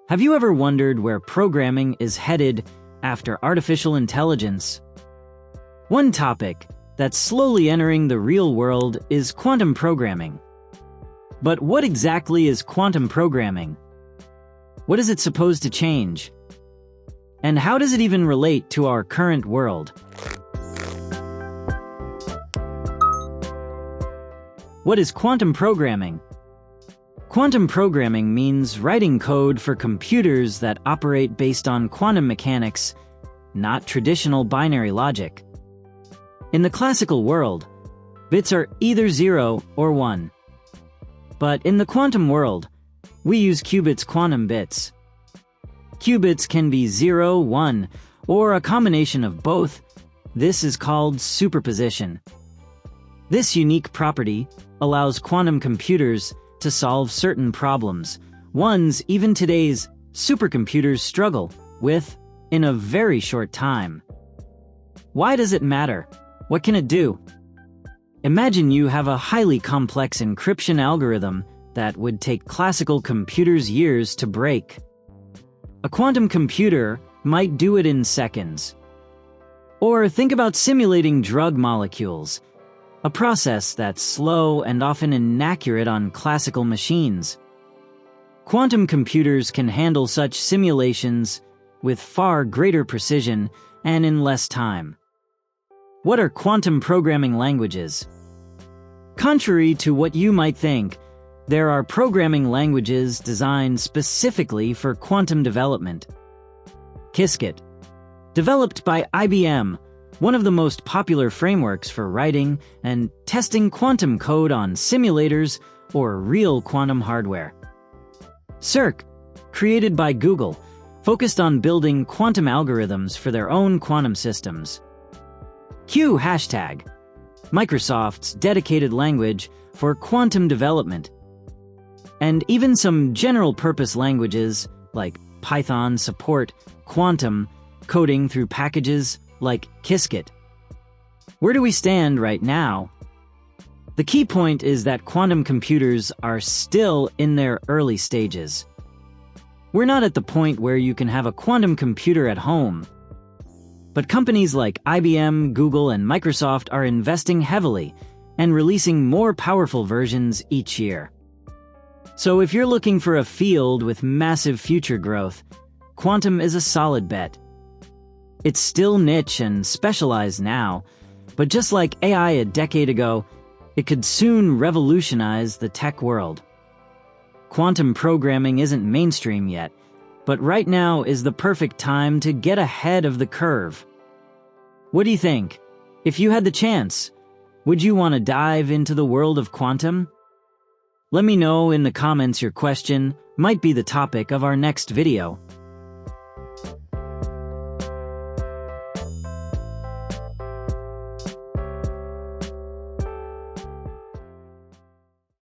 Have you ever wondered where programming is headed after artificial intelligence? One topic that's slowly entering the real world is quantum programming. But what exactly is quantum programming? What is it supposed to change? And how does it even relate to our current world? What is quantum programming? Quantum programming means writing code for computers that operate based on quantum mechanics, not traditional binary logic. In the classical world, bits are either 0 or 1. But in the quantum world, we use qubits quantum bits. Qubits can be 0, 1, or a combination of both. This is called superposition. This unique property allows quantum computers to solve certain problems, ones even today's supercomputers struggle with in a very short time. Why does it matter? What can it do? Imagine you have a highly complex encryption algorithm that would take classical computers years to break. A quantum computer might do it in seconds. Or think about simulating drug molecules, a process that's slow and often inaccurate on classical machines. Quantum computers can handle such simulations with far greater precision and in less time. What are quantum programming languages? Contrary to what you might think, there are programming languages designed specifically for quantum development. Qiskit, developed by IBM, one of the most popular frameworks for writing and testing quantum code on simulators or real quantum hardware. Cirq, created by Google, focused on building quantum algorithms for their own quantum systems. Q#, Microsoft's dedicated language for quantum development. And even some general-purpose languages like Python support quantum coding through packages like Qiskit. Where do we stand right now? The key point is that quantum computers are still in their early stages. We're not at the point where you can have a quantum computer at home. But companies like IBM, Google, and Microsoft are investing heavily and releasing more powerful versions each year. So if you're looking for a field with massive future growth, quantum is a solid bet. It's still niche and specialized now, but just like AI a decade ago, it could soon revolutionize the tech world. Quantum programming isn't mainstream yet, but right now is the perfect time to get ahead of the curve. What do you think? If you had the chance, would you want to dive into the world of quantum? Let me know in the comments. Your question might be the topic of our next video.